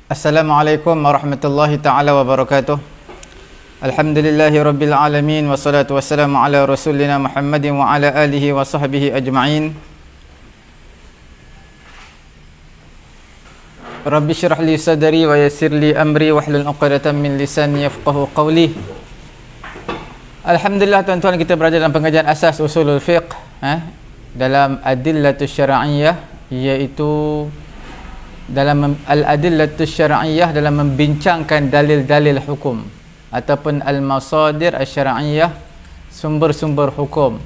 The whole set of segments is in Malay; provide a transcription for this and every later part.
Assalamualaikum warahmatullahi ta'ala wabarakatuh. Alhamdulillahi rabbil alamin. Wassalatu wassalamu ala rasulina Muhammadin wa ala alihi wa sahbihi ajma'in. Rabbi syrah li sadri wa yassir li amri wahlul 'uqdatam min lisani yafqahu qawli. Alhamdulillah tuan-tuan, kita berada dalam pengajian asas usulul fiqh dalam adillatus syar'iyyah, iaitu dalam al-adillatus syar'iyyah, dalam membincangkan dalil-dalil hukum ataupun al-masadir asy-syar'iyyah, sumber-sumber hukum.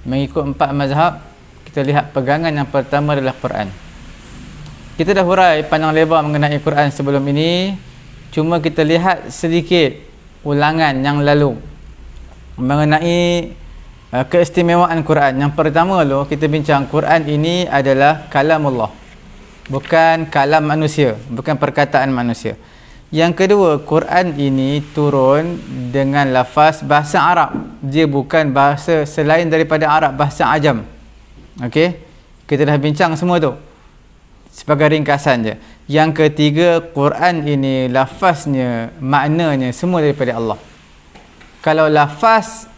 Mengikut 4 mazhab, kita lihat pegangan yang pertama adalah Quran. Kita dah hurai panjang lebar mengenai Quran sebelum ini, cuma kita lihat sedikit ulangan yang lalu mengenai keistimewaan Quran. Yang pertama dulu kita bincang, Quran ini adalah kalamullah, bukan kalam manusia, bukan perkataan manusia. Yang kedua, Quran ini turun dengan lafaz bahasa Arab. Dia bukan bahasa selain daripada Arab, bahasa Ajam. Okey, kita dah bincang semua tu sebagai ringkasan je. Yang ketiga, Quran ini lafaznya, maknanya semua daripada Allah. Kalau lafaz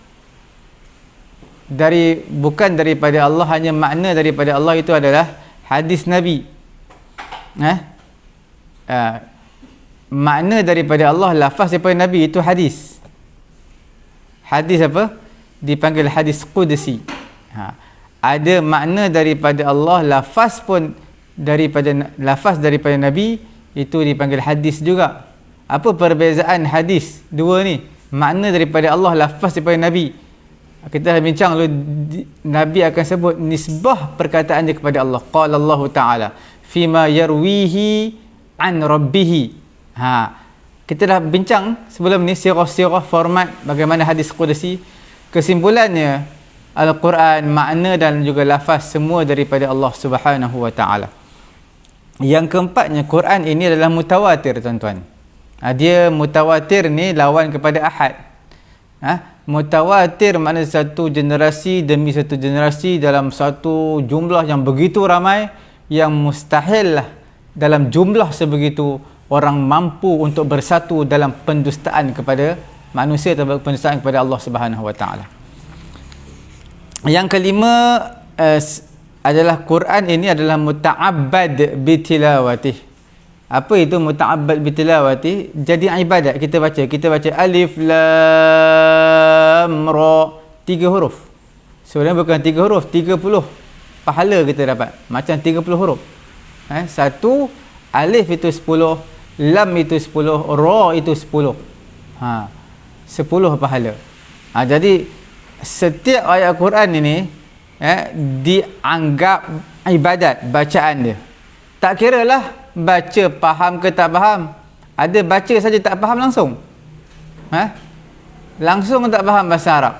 bukan daripada Allah, hanya makna daripada Allah, itu adalah hadis Nabi. Makna daripada Allah, lafaz daripada Nabi, itu hadis. Hadis apa? Dipanggil hadis qudsi. Ada makna daripada Allah, lafaz pun lafaz daripada Nabi, itu dipanggil hadis juga. Apa perbezaan hadis dua ni? Makna daripada Allah, lafaz daripada Nabi. Kita dah bincang dulu, Nabi akan sebut nisbah perkataan dia kepada Allah. Qala Allah Ta'ala fima yarwihi an rabbih. Kita dah bincang sebelum ni sirah-sirah format bagaimana hadis qudsi. Kesimpulannya, Al-Quran, makna dan juga lafaz semua daripada Allah Subhanahu wa Ta'ala. Yang keempatnya, Quran ini adalah mutawatir, tuan-tuan. Dia mutawatir ni lawan kepada ahad. Mutawatir makna satu generasi demi satu generasi dalam satu jumlah yang begitu ramai, yang mustahil lah dalam jumlah sebegitu orang mampu untuk bersatu dalam pendustaan kepada manusia atau pendustaan kepada Allah Subhanahu wa Ta'ala. Yang kelima adalah Quran ini adalah muta'abbad bitilawatih. Apa itu muta'abbad bitilawati? Jadi ibadat. Kita baca alif lam ra, 3 huruf. Sebenarnya bukan 3 huruf, 30 pahala kita dapat. Macam 30 huruf. Satu alif itu 10, lam itu 10, ra itu 10. 10 pahala. Jadi setiap ayat Quran ini dianggap ibadat, bacaan dia. Tak kiralah baca faham ke tak faham. Ada baca saja tak faham langsung. Langsung tak faham bahasa Arab.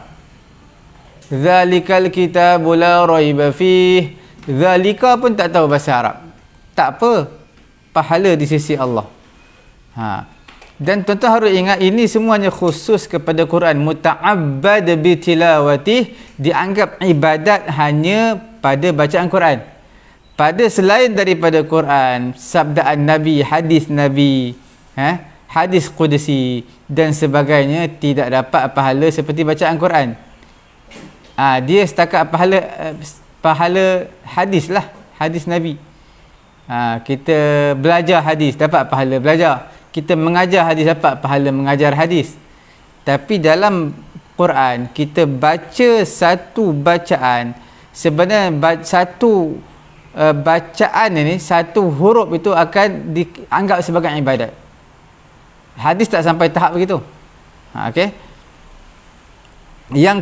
Zalikal kitabu la raiba fih. Zalika pun tak tahu bahasa Arab. Tak apa, pahala di sisi Allah. Dan tuan-tuan harus ingat, ini semuanya khusus kepada Quran. Muta'abbad bitilawatih, dianggap ibadat hanya pada bacaan Quran. Pada selain daripada Quran, sabdaan Nabi, hadis Nabi, hadis qudsi dan sebagainya, tidak dapat pahala seperti bacaan Quran. Dia setakat pahala hadis lah, hadis Nabi. Kita belajar hadis, dapat pahala belajar. Kita mengajar hadis, dapat pahala mengajar hadis. Tapi dalam Quran, kita baca satu bacaan, sebenarnya satu bacaan ini, satu huruf itu akan dianggap sebagai ibadat. Hadis tak sampai tahap begitu. Okey. Yang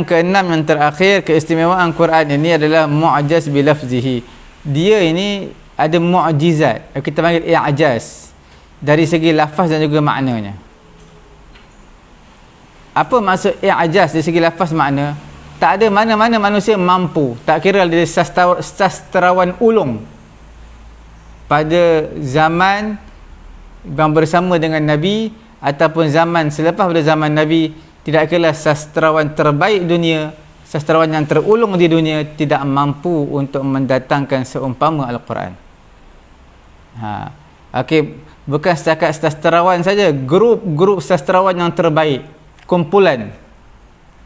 keenam, yang terakhir, keistimewaan Quran ini adalah mu'jaz bilafzihi. Dia ini ada mu'jizat, kita panggil i'jaz, dari segi lafaz dan juga maknanya. Apa maksud i'jaz dari segi lafaz makna? Tak ada mana-mana manusia mampu, tak kira dia sastrawan ulung pada zaman yang bersama dengan Nabi ataupun zaman selepas pada zaman Nabi, tidak kira sastrawan terbaik dunia, sastrawan yang terulung di dunia, tidak mampu untuk mendatangkan seumpama Al-Quran. Okey, bukan setakat sastrawan saja, grup sastrawan yang terbaik, kumpulan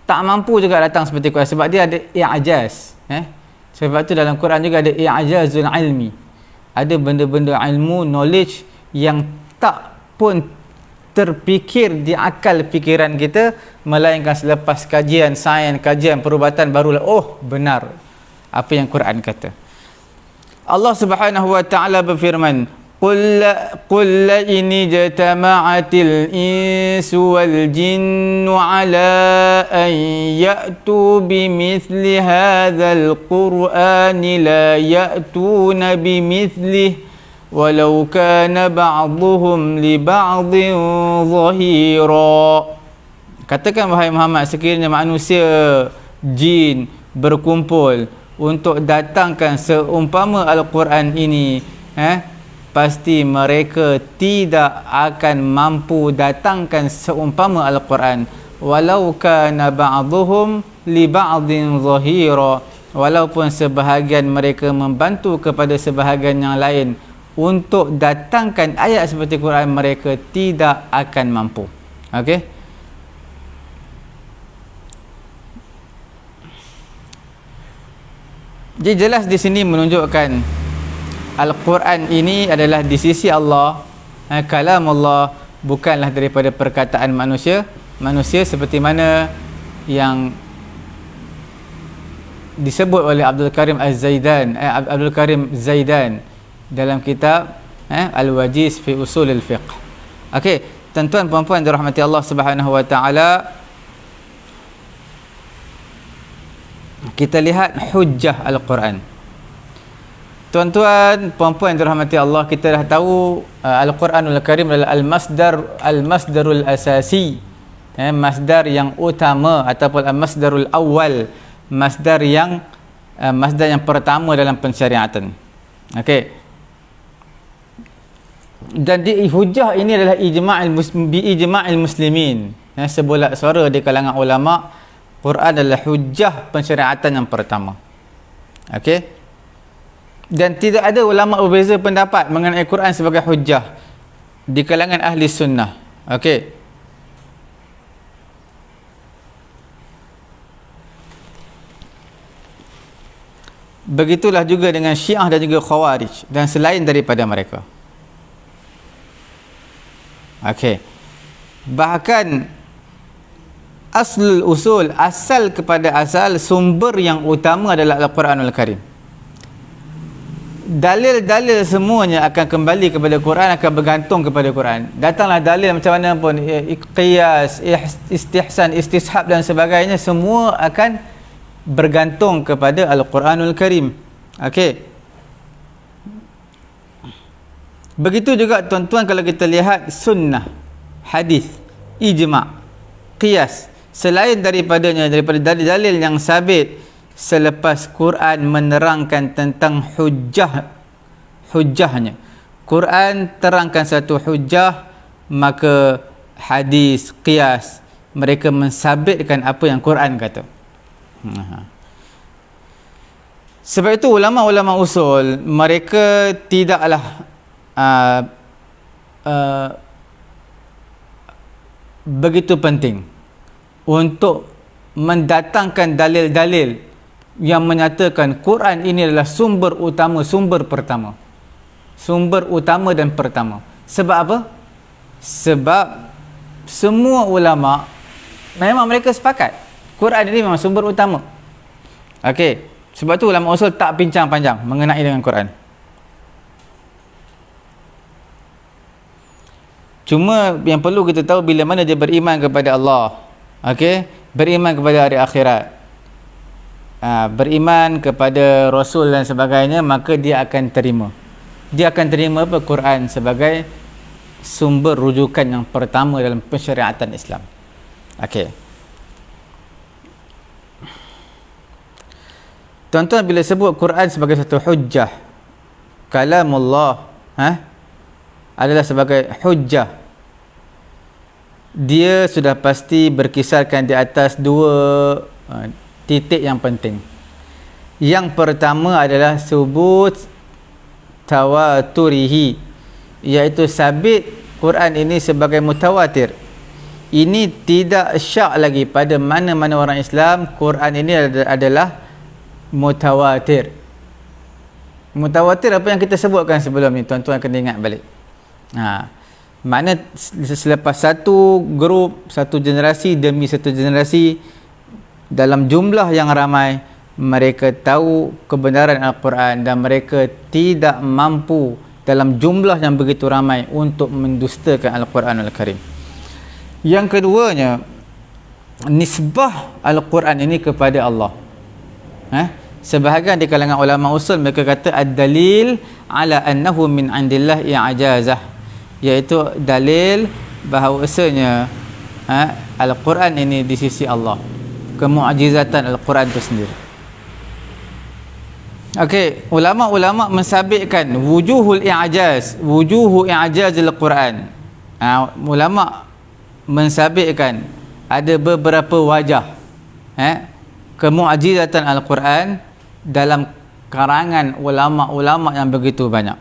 tak mampu juga datang seperti Quran sebab dia ada i'jaz. Sebab tu dalam Quran juga ada i'jazul ilmi. Ada benda-benda ilmu, knowledge yang tak pun terfikir di akal fikiran kita, melainkan selepas kajian sains, kajian perubatan, barulah oh benar apa yang Quran kata. Allah Subhanahu wa taala berfirman, قل إن اجتمعت الإنس والجن على أن يأتوا بمثل هذا القرآن لا يأتون بمثله ولو كان بعضهم لبعض ظهيرا. Katakan wahai Muhammad, sekiranya manusia, jin berkumpul untuk datangkan seumpama Al-Quran ini, pasti mereka tidak akan mampu datangkan seumpama Al-Quran. Walau kana ba'dhuhum li ba'dhin zahira, walaupun sebahagian mereka membantu kepada sebahagian yang lain untuk datangkan ayat seperti Quran, mereka tidak akan mampu. Okey. Jadi jelas di sini menunjukkan Al-Quran ini adalah di sisi Allah, kalam Allah, bukanlah daripada perkataan manusia. Manusia seperti mana yang disebut oleh Abdul Karim Zaidan dalam kitab Al-Wajiz fi Usul al-Fiqh. Okey, tuan-tuan puan-puan dirahmati Allah Subhanahu wa taala, kita lihat hujjah Al-Quran. Tuan-tuan, puan-puan yang dirahmati Allah, kita dah tahu Al-Quranul Karim adalah al-masdarul asasi, masdar yang utama ataupun al-masdarul awal, masdar yang pertama dalam pensyariatan. Okey. Dan di hujjah ini adalah ijma'il muslimin. Sebulat suara di kalangan ulama, Quran adalah hujjah pensyariatan yang pertama. Okey. Dan tidak ada ulama berbeza pendapat mengenai Quran sebagai hujjah di kalangan ahli sunnah. Okey. Begitulah juga dengan Syiah dan juga Khawarij dan selain daripada mereka. Okey. Bahkan aslul usul, asal kepada asal, sumber yang utama adalah Al-Quranul Karim. Dalil-dalil semuanya akan kembali kepada Quran, akan bergantung kepada Quran. Datanglah dalil macam mana pun, qiyas, istihsan, istishab dan sebagainya, semua akan bergantung kepada Al-Quranul Karim. Okey. Begitu juga tuan-tuan kalau kita lihat sunnah, hadis, ijma', qiyas, selain daripadanya, daripada dalil-dalil yang sabit selepas Quran menerangkan tentang hujjahnya. Quran terangkan satu hujjah, maka hadis, qiyas, mereka mensabitkan apa yang Quran kata. Sebab itu ulama-ulama usul, mereka tidaklah begitu penting untuk mendatangkan dalil-dalil yang menyatakan Quran ini adalah sumber utama, sumber pertama. Sumber utama dan pertama. Sebab apa? Sebab semua ulama memang mereka sepakat Quran ini memang sumber utama. Okey. Sebab tu ulama usul tak bincang panjang mengenai dengan Quran. Cuma yang perlu kita tahu, bila mana dia beriman kepada Allah, okey, beriman kepada hari akhirat, beriman kepada Rasul dan sebagainya, maka dia akan terima. Dia akan terima apa? Quran sebagai sumber rujukan yang pertama dalam pensyariatan Islam. Okey. Tuan-tuan, bila sebut Quran sebagai satu hujjah, kalamullah, adalah sebagai hujjah, dia sudah pasti berkisarkan di atas dua titik yang penting. Yang pertama adalah tawaturihi, iaitu sabit Quran ini sebagai mutawatir. Ini tidak syak lagi pada mana-mana orang Islam Quran ini adalah mutawatir. Mutawatir apa yang kita sebutkan sebelum ni, tuan-tuan kena ingat balik. Makna selepas satu grup, satu generasi demi satu generasi, dalam jumlah yang ramai, mereka tahu kebenaran Al-Quran dan mereka tidak mampu dalam jumlah yang begitu ramai untuk mendustakan Al-Quran Al-Karim. Yang keduanya, nisbah Al-Quran ini kepada Allah. Sebahagian di kalangan ulama usul mereka kata ad-dalil ala annahu min indillah i'jazah, iaitu dalil bahawasanya Al-Quran ini di sisi Allah, kemu'jizatan Al-Quran itu sendiri. Okey, ulama-ulama mensabitkan wujuhul i'jaz, wujuhu i'jaz Al-Quran. Ulama mensabitkan ada beberapa wajah kemu'jizatan Al-Quran dalam karangan ulama-ulama yang begitu banyak.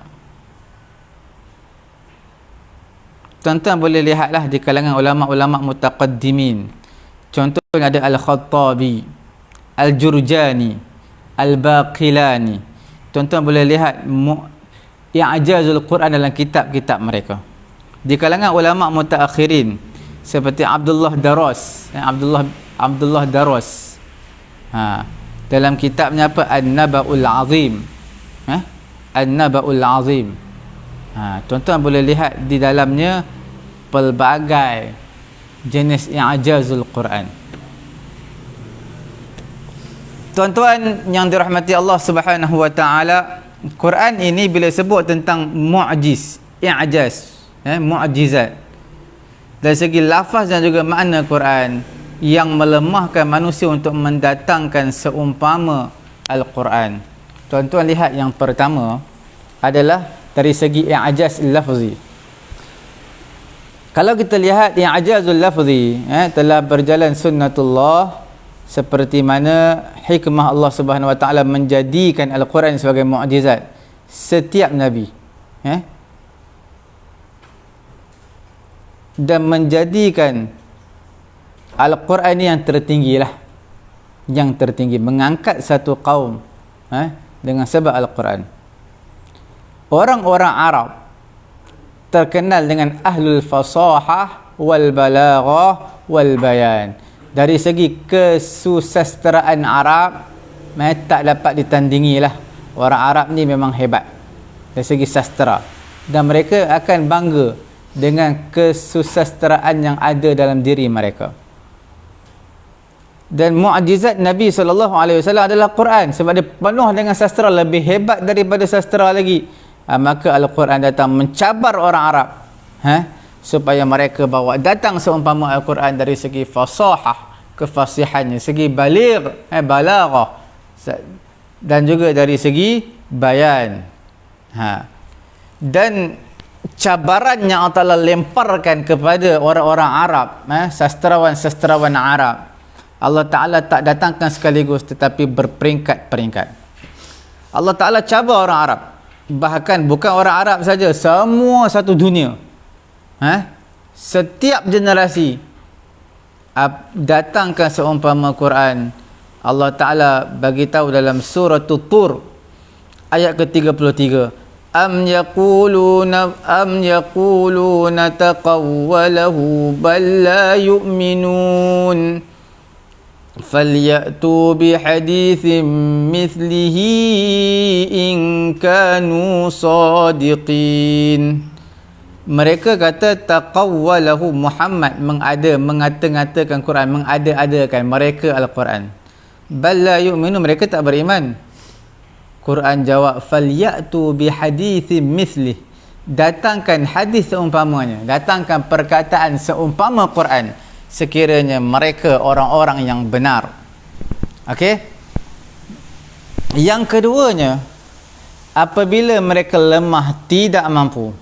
Tuan-tuan boleh lihatlah di kalangan ulama-ulama mutaqaddimin. Contohnya ada Al-Khattabi, Al-Jurjani, Al-Baqilani. Tuan-tuan boleh lihat i'jazul Quran dalam kitab-kitab mereka. Di kalangan ulama mutaakhirin seperti Abdullah Daras, Abdullah Daras, dalam kitabnya apa, An-Naba'ul Azim, An-Naba'ul Azim. Tuan-tuan boleh lihat di dalamnya pelbagai jenis i'jazul Quran. Tuan-tuan yang dirahmati Allah Subhanahu wa taala, Quran ini bila sebut tentang mu'jiz, i'jaz, mu'jizat, dari segi lafaz dan juga makna Quran yang melemahkan manusia untuk mendatangkan seumpama Al-Quran. Tuan-tuan lihat yang pertama adalah dari segi i'jaz lafzi. Kalau kita lihat i'jazul lafzi, telah berjalan sunnatullah, seperti mana hikmah Allah Subhanahu wa taala menjadikan Al-Quran sebagai mukjizat setiap nabi, dan menjadikan Al-Quran ini yang tertinggi lah, yang tertinggi, mengangkat satu kaum dengan sebab Al-Quran. Orang-orang Arab terkenal dengan ahlul fasahah wal balaghah wal bayan. Dari segi kesusasteraan Arab, tak dapat ditandingi lah. Orang Arab ni memang hebat dari segi sastera, dan mereka akan bangga dengan kesusasteraan yang ada dalam diri mereka. Dan mukjizat Nabi SAW adalah Quran, sebab dia penuh dengan sastera, lebih hebat daripada sastera lagi. Maka Al-Quran datang mencabar orang Arab, supaya mereka bawa datang seumpama Al-Quran dari segi fasahah, kefasihannya, segi baligh, balaghah, dan juga dari segi bayan. Dan cabaran yang Allah Ta'ala lemparkan kepada orang-orang Arab, sastrawan-sastrawan Arab, Allah Ta'ala tak datangkan sekaligus, tetapi berperingkat-peringkat. Allah Ta'ala cabar orang Arab, bahkan bukan orang Arab saja, semua satu dunia. Setiap generasi datangkan seumpama Quran. Allah Ta'ala bagi tahu dalam surah Tur ayat ke-33, am yaquluna taqawwalahu bal la yu'minun falyatu bihadithin mithlihi in kanu sadiqin. Mereka kata taqawwalahu, Muhammad mengata-ngatakan Quran, mengada-adakan mereka Al-Quran. Bal la yu'minu, mereka tak beriman. Quran jawab, falyatu bihadithin mithlih, datangkan hadis seumpamanya, datangkan perkataan seumpama Quran, sekiranya mereka orang-orang yang benar. Okey. Yang keduanya, apabila mereka lemah, tidak mampu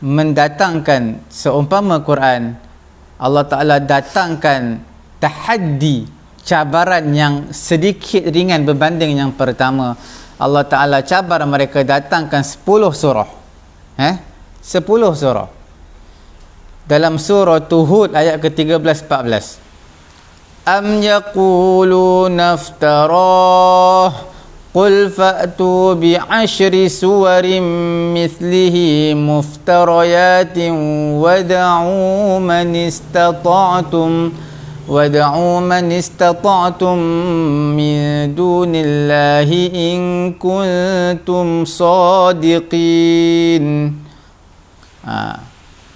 mendatangkan seumpama Quran, Allah Ta'ala datangkan tahaddi, cabaran yang sedikit ringan berbanding yang pertama. Allah Ta'ala cabar mereka, datangkan 10 surah. 10 surah. Dalam surah Hud ayat ke-13-14. Am yaquluna iftarah qul fa'tu bi'ashri suwarin mithlihi muftarayatin wad'u man istata'tum min dunillahi in kuntum sadiqin.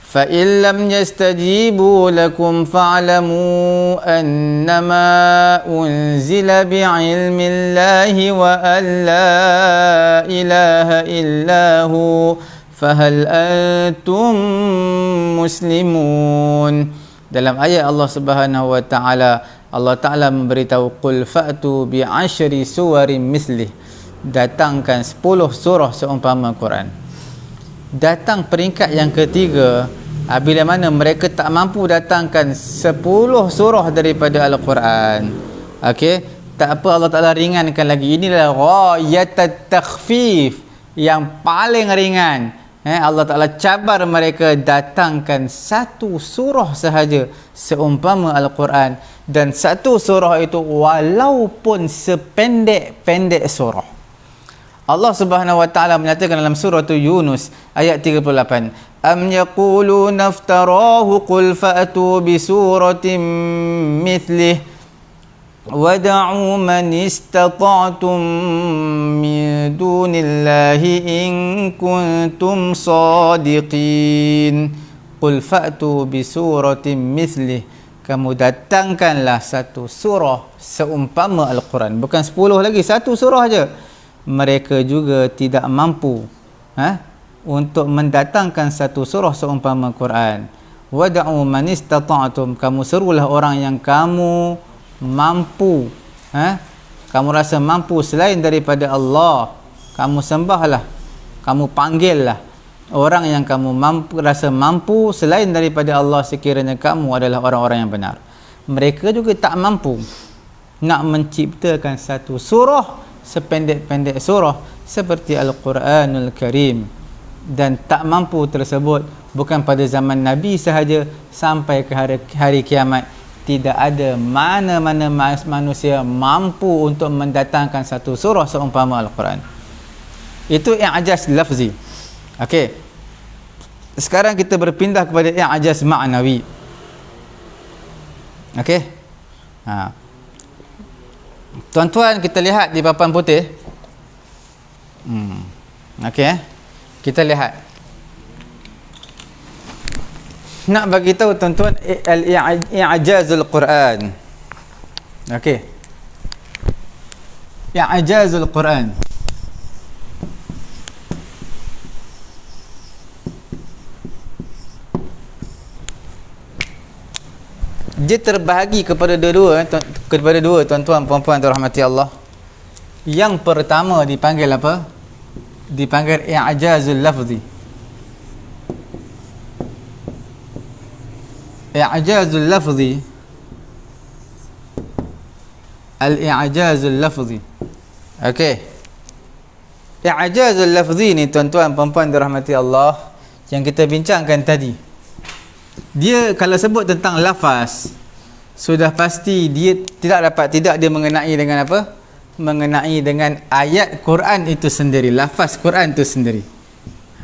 Fa in lam yastajibu lakum fa'lamu annama unzila bi'ilmillahi wa an la ilaha illahu fahal antum muslimun. Dalam ayat Allah Subhanahu wa taala, Allah Taala memberitahu qul fa'tu bi'ashri suwarin mislih, datangkan 10 surah seumpama Quran. Datang peringkat yang ketiga bila mana mereka tak mampu datangkan 10 surah daripada Al-Quran. Okey, tak apa, Allah Taala ringankan lagi. Inilah ghayatat takhfif, yang paling ringan. Allah Ta'ala cabar mereka, datangkan 1 surah sahaja seumpama Al-Quran, dan 1 surah itu walaupun sependek-pendek surah. Allah Subhanahu wa taala menyatakan dalam surah Yunus ayat 38, am yaquluna iftarahu qul fa'tu bi suratin mithlih wad'u man istata'tum min dunillahi in kuntum sadiqin. Qul fa'tu bi suratin mithlih, kamu datangkanlah 1 surah seumpama Al-Quran. Bukan 10 lagi, 1 surah aja. Mereka juga tidak mampu untuk mendatangkan 1 surah seumpama Quran. Wad'u man istata'tum, kamu serulah orang yang kamu mampu, kamu rasa mampu selain daripada Allah. Kamu sembahlah, kamu panggillah orang yang kamu rasa mampu selain daripada Allah, sekiranya kamu adalah orang-orang yang benar. Mereka juga tak mampu nak menciptakan 1 surah sependek-pendek surah seperti Al-Quranul Karim, dan tak mampu tersebut bukan pada zaman Nabi sahaja, sampai ke hari kiamat tidak ada mana-mana manusia mampu untuk mendatangkan 1 surah seumpama Al-Quran. Itu i'jaz lafzi. Okey, sekarang kita berpindah kepada i'jaz ma'nawi. Okey, tuan-tuan, kita lihat di papan putih. Okey, kita lihat. Nak bagi tahu tuan-tuan al-i'jazul Quran. Okey, i'jazul Quran. Dia terbahagi kepada dua tuan-tuan puan-puan dirahmati Allah. Yang pertama dipanggil apa? Dipanggil i'jazul lafzi. I'jazul lafzi, al-i'jazul lafzi. Okey, i'jazul lafzi ni tuan-tuan puan-puan dirahmati Allah yang kita bincangkan tadi, dia kalau sebut tentang lafaz, sudah pasti dia tidak mengenai dengan apa? Mengenai dengan ayat Quran itu sendiri, lafaz Quran itu sendiri.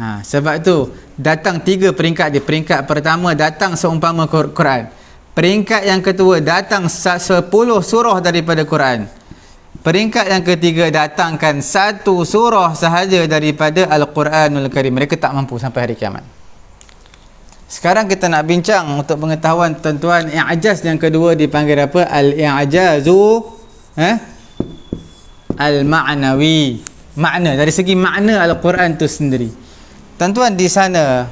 Sebab tu datang 3 peringkat dia. Peringkat pertama datang seumpama Quran. Peringkat yang kedua datang 10 surah daripada Quran. Peringkat yang ketiga datangkan 1 surah sahaja daripada Al-Quranul Karim. Mereka tak mampu sampai hari kiamat. Sekarang kita nak bincang untuk pengetahuan tuan-tuan, i'jaz yang kedua dipanggil apa? Al-i'jazu al-ma'nawi. Makna, dari segi makna Al-Quran itu sendiri. Tuan-tuan, di sana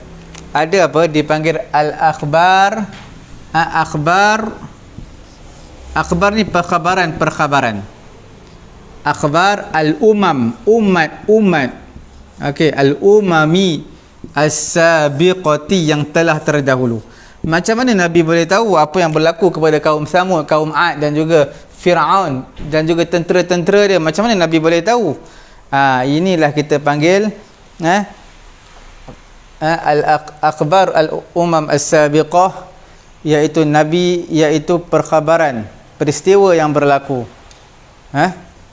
ada apa? Dipanggil al-akhbar. Akhbar ni perkhabaran. Akhbar al-umam, umat. Okey, al-umami as-sabiqati, yang telah terdahulu. Macam mana Nabi boleh tahu apa yang berlaku kepada kaum Samud, kaum Ad dan juga Fir'aun dan juga tentera-tentera dia? Macam mana Nabi boleh tahu? Inilah kita panggil al-akhbar al-umam as-sabiqah, iaitu nabi, iaitu perkhabaran peristiwa yang berlaku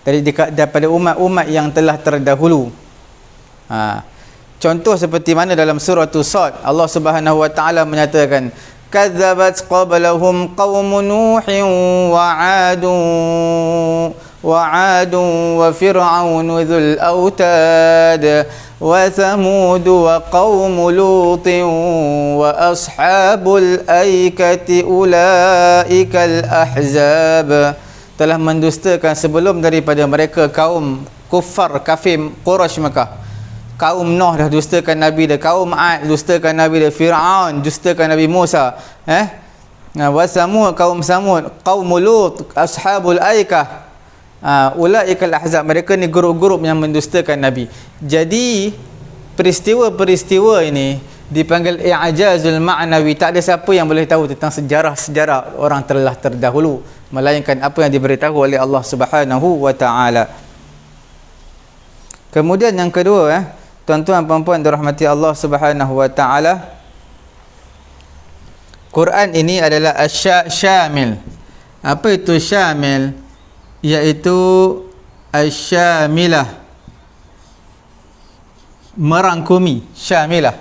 daripada umat-umat yang telah terdahulu. Contoh seperti mana dalam surah Sad, Allah Subhanahu wa taala menyatakan kadzabat qablahum qaum nuhin wa 'adun wa fir'aun dzul autad wa thamud wa qaum lutin wa ashabul aikati ulaikal ahzab. Telah mendustakan sebelum daripada mereka kaum kufar kafir Quraisy Makkah. Kaum Nuh dah dustakan Nabi dia, kaum Ad dustakan Nabi dia, Fir'aun dustakan Nabi Musa, wa Samud, kaum Samud, kaum Lut, ashabul aikah, ulaikal ahzab, mereka ni grup-grup yang mendustakan Nabi. Jadi peristiwa-peristiwa ini dipanggil i'jazul ma'nawi. Tak ada siapa yang boleh tahu tentang sejarah-sejarah orang telah terdahulu melainkan apa yang diberitahu oleh Allah Subhanahu wa taala. Kemudian yang kedua, tuan-tuan puan-puan dirahmati Allah Subhanahu wa taala, Quran ini adalah syamil. Apa itu syamil? Iaitu asyamilah, merangkumi, syamilah.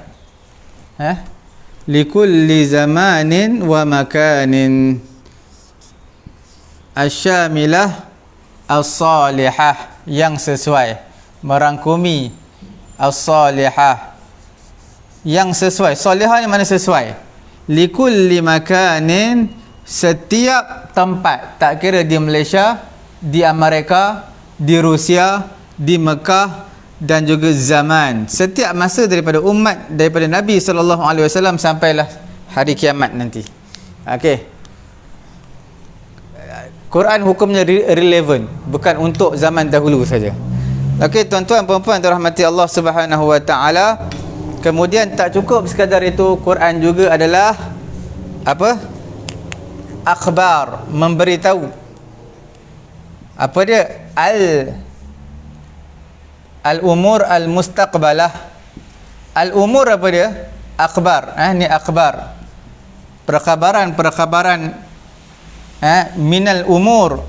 Likulli zamanin wa makanin. Asyamilah as-salihah, yang sesuai, merangkumi as-salihah, yang sesuai. Salihah ni mana sesuai? Likulli makanin, setiap tempat, tak kira di Malaysia, di Amerika, di Rusia, di Mekah dan juga zaman, setiap masa daripada umat, daripada Nabi SAW sampailah hari kiamat nanti. Okey, Quran hukumnya relevan, bukan untuk zaman dahulu saja. Okey, tuan-tuan puan-puan dirahmati Allah Subhanahu wa taala. Kemudian tak cukup sekadar itu, Quran juga adalah apa? Akhbar, memberitahu. Apa dia? Al-umur al-mustaqbalah. Al-umur apa dia? Akhbar. Ni akhbar. Perkhabaran minal umur,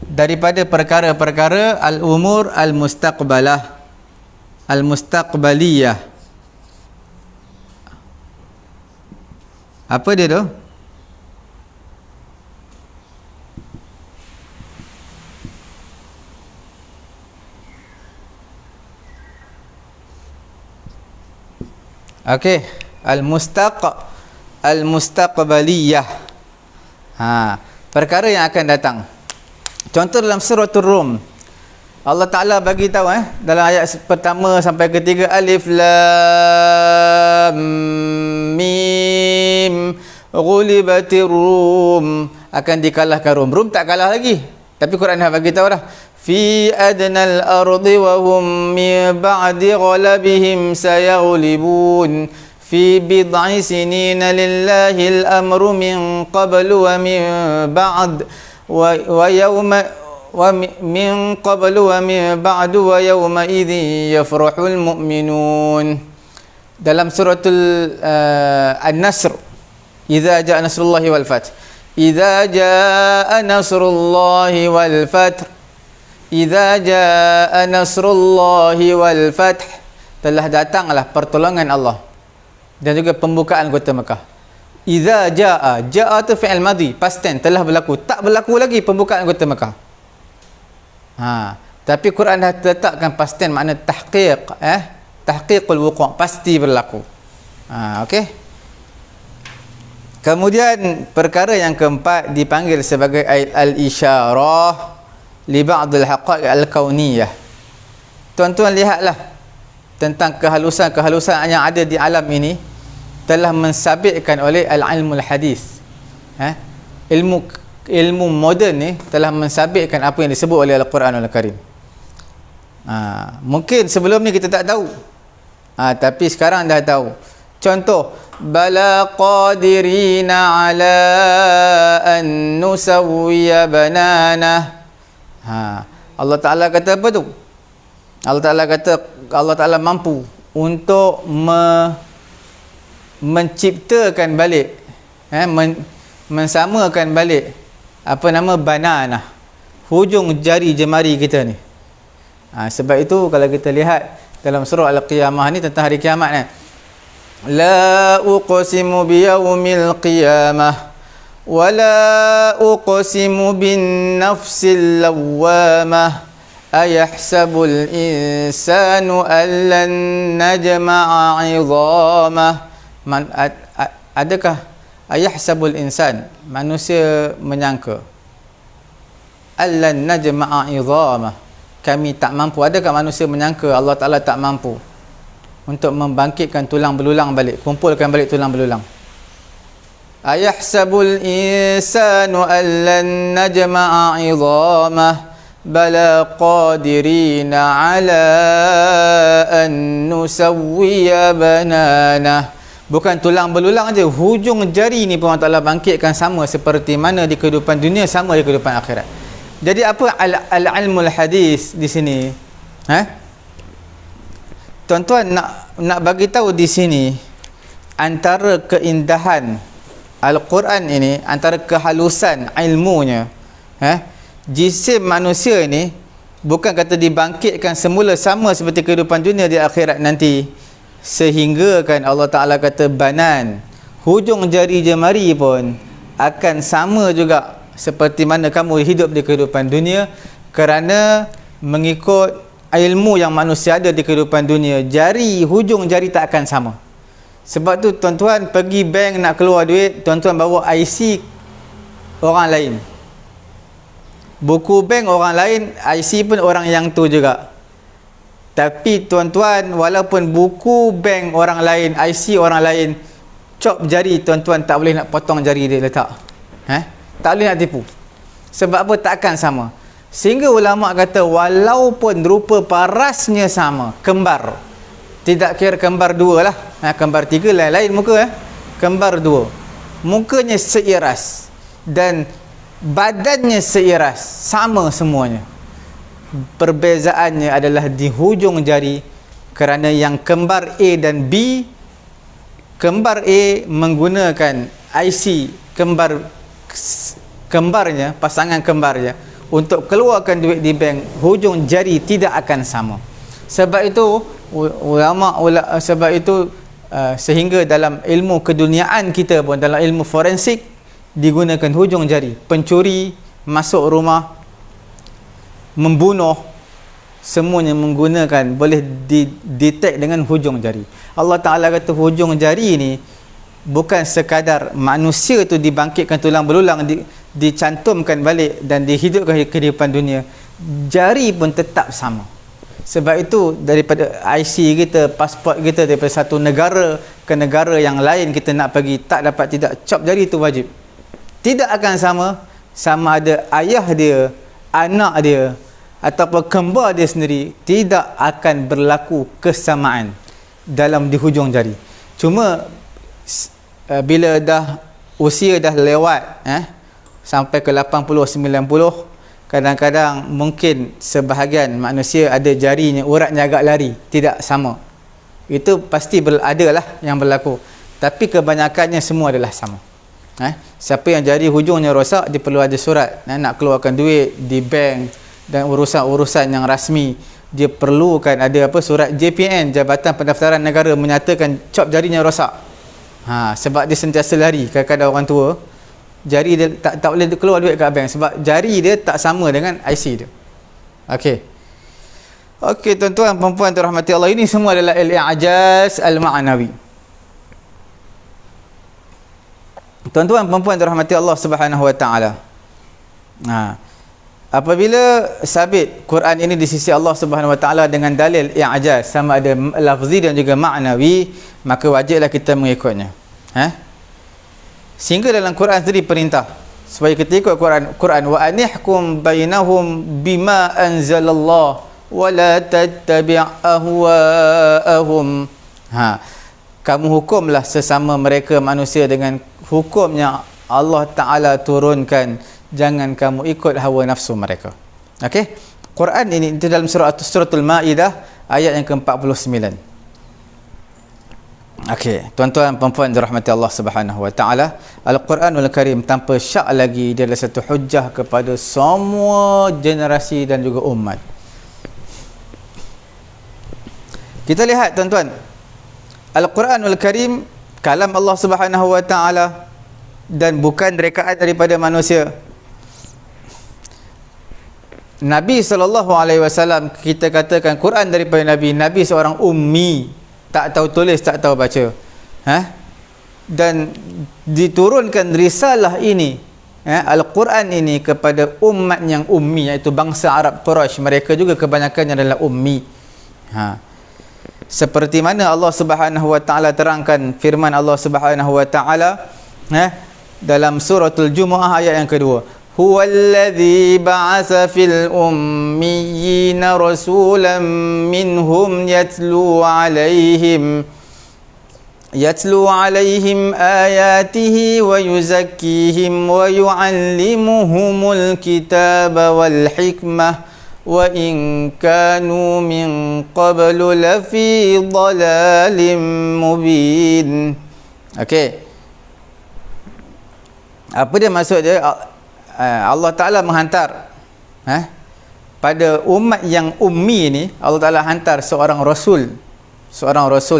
daripada perkara-perkara, al-umur al-mustaqbalah, al-mustaqbaliyah. Apa dia tu? Okey, al-mustaqbaliyah. Perkara yang akan datang. Contoh dalam surah Rum, Allah Ta'ala bagi tahu dalam ayat pertama sampai ketiga, Alif Lam Mim, ghulibatir Rum, akan dikalahkan Rum. Rum tak kalah lagi, tapi Quran dah bagi tahu dah. Fi adnal ardi wa hum min ba'di ghalabihim sayaghlibun. Fi bid'i sinina lillahi al-amru min qablu wa min ba'd wa yawma wa min qablu wa min ba'du wa yawma idhin yafrahul mu'minun. Dalam suratul An-Nasr, idza jaa nasrullahi wal fath, idza jaa nasrullahi wal fath, idza jaa nasrullahi wal fath, telah datanglah pertolongan Allah dan juga pembukaan kota Mekah. Idza jaa tu fi'il madhi, past tense, telah berlaku, tak berlaku lagi pembukaan kota Mekah. Tapi Quran dah letakkan past tense, makna tahqiq, tahqiqul wuqu', pasti berlaku. Okey. Kemudian perkara yang keempat dipanggil sebagai al-isyarah li ba'd al-haqa'iq al-kauniyah. Tuan-tuan lihatlah tentang kehalusan-kehalusan yang ada di alam ini telah mensabitkan oleh al-ilmul hadis. Ilmu moden ni telah mensabitkan apa yang disebut oleh Al-Quranul Karim. Mungkin sebelum ni kita tak tahu, tapi sekarang dah tahu. Contoh, bala qadirina ala an nusawwiya banana. Allah Ta'ala kata apa tu? Allah Ta'ala kata Allah Ta'ala mampu untuk menciptakan balik, mensamakan balik apa nama bananah, hujung jari jemari kita ni. Sebab itu kalau kita lihat dalam surah Al-Qiyamah ni tentang hari kiamat kan, la uqsimu biyaumil qiyamah wa la uqsimu bin nafsil lawwamah ayahsabul insanu allan najma'a 'idhamah. Adakah ayahsabul insan, manusia menyangka, allan najma'a 'idhamah, kami tak mampu. Adakah manusia menyangka Allah Ta'ala tak mampu untuk membangkitkan tulang belulang balik, kumpulkan balik tulang belulang? Ayahsabul insanu allan najma'a 'idhamah bala qadirina ala an nusawwiya bananah. Bukan tulang belulang aja, hujung jari ni pun Allah Ta'ala bangkitkan sama seperti mana di kehidupan dunia, sama di kehidupan akhirat. Jadi apa al-ilmul hadis di sini? Tuan-tuan nak bagi tahu di sini antara keindahan Al-Quran ini, antara kehalusan ilmunya, jisim manusia ni bukan kata dibangkitkan semula sama seperti kehidupan dunia di akhirat nanti, sehingga kan Allah Ta'ala kata banan, hujung jari jemari pun akan sama juga seperti mana kamu hidup di kehidupan dunia, kerana mengikut ilmu yang manusia ada di kehidupan dunia, hujung jari tak akan sama. Sebab tu tuan-tuan pergi bank nak keluar duit, tuan-tuan bawa IC orang lain, buku bank orang lain, IC pun orang yang tu juga. Tapi tuan-tuan, walaupun buku bank orang lain, IC orang lain, cop jari tuan-tuan tak boleh nak potong jari dia letak. Tak boleh nak tipu. Sebab apa? Takkan sama. Sehingga ulama kata walaupun rupa parasnya sama, kembar, tidak kira kembar dua lah, kembar tiga lain-lain muka, kembar dua, mukanya seiras dan badannya seiras, sama semuanya. Perbezaannya adalah di hujung jari, kerana yang kembar A dan B, kembar A menggunakan IC kembarnya, pasangan kembarnya, untuk keluarkan duit di bank, hujung jari tidak akan sama. Sebab itu sehingga dalam ilmu keduniaan kita pun, dalam ilmu forensik digunakan hujung jari. Pencuri masuk rumah, membunuh, semuanya menggunakan, boleh detect dengan hujung jari. Allah Ta'ala kata hujung jari ni bukan sekadar manusia tu dibangkitkan tulang belulang, dicantumkan balik dan dihidupkan kehidupan dunia, jari pun tetap sama. Sebab itu daripada IC kita, pasport kita, daripada satu negara ke negara yang lain kita nak pergi, tak dapat tidak, cop jari tu wajib. Tidak akan sama ada ayah dia, anak dia ataupun kembar dia sendiri, tidak akan berlaku kesamaan dalam di hujung jari. Cuma bila usia dah lewat sampai ke 80 90, kadang-kadang mungkin sebahagian manusia ada jarinya, uratnya agak lari, tidak sama. Itu pasti ada lah yang berlaku, tapi kebanyakannya semua adalah sama. Siapa yang jari hujungnya rosak, dia perlu ada surat nak keluarkan duit di bank dan urusan-urusan yang rasmi, dia perlukan ada surat JPN, Jabatan Pendaftaran Negara, menyatakan cop jarinya rosak. Sebab dia sentiasa lari. Kadang-kadang orang tua jari dia tak boleh keluar duit kat bank sebab jari dia tak sama dengan IC dia. Okey tuan-tuan perempuan dirahmati Allah, ini semua adalah al-i'jaz al-ma'nawi. Tuan-tuan perempuan dirahmati Allah Subhanahu wa taala. Apabila sabit Quran ini di sisi Allah Subhanahu wa taala dengan dalil i'jaz, sama ada lafzi dan juga ma'nawi, maka wajiblah kita mengikutnya. Sehingga dalam Quran sendiri perintah supaya kita ikut Quran, wa anihkum bainahum bima anzalallah wa la tattabi' ahwa'ahum. Kamu hukumlah sesama mereka manusia dengan hukumnya Allah Ta'ala turunkan, jangan kamu ikut hawa nafsu mereka. Quran ini itu dalam suratul Maidah ayat yang ke-49. Okey, tuan-tuan puan-puan dirahmati Allah Subhanahu wa taala, Al-Quranul Karim tanpa syak lagi dia adalah satu hujah kepada semua generasi dan juga umat. Kita lihat tuan-tuan, Al-Quranul Karim kalam Allah Subhanahu wa taala dan bukan rekaan daripada manusia. Nabi SAW, kita katakan Quran daripada Nabi. Nabi seorang ummi, tak tahu tulis, tak tahu baca. Dan diturunkan risalah ini, Al-Quran ini kepada umat yang ummi, iaitu bangsa Arab Quraisy. Mereka juga kebanyakannya adalah ummi. Seperti mana Allah Subhanahu wa taala terangkan firman Allah Subhanahu wa taala dalam suratul Jumu'ah ayat yang kedua. Huwallazi ba'atha fil ummiyina rasulan minhum yatlu alaihim ayatihi wa yuzakkihim wa yu'allimuhumul kitaba wal hikmah wa in kanu min qablu lafi dhalalin mubin. Okey, apa dia maksud dia? Allah Ta'ala menghantar pada umat yang ummi ni, Allah Ta'ala hantar seorang rasul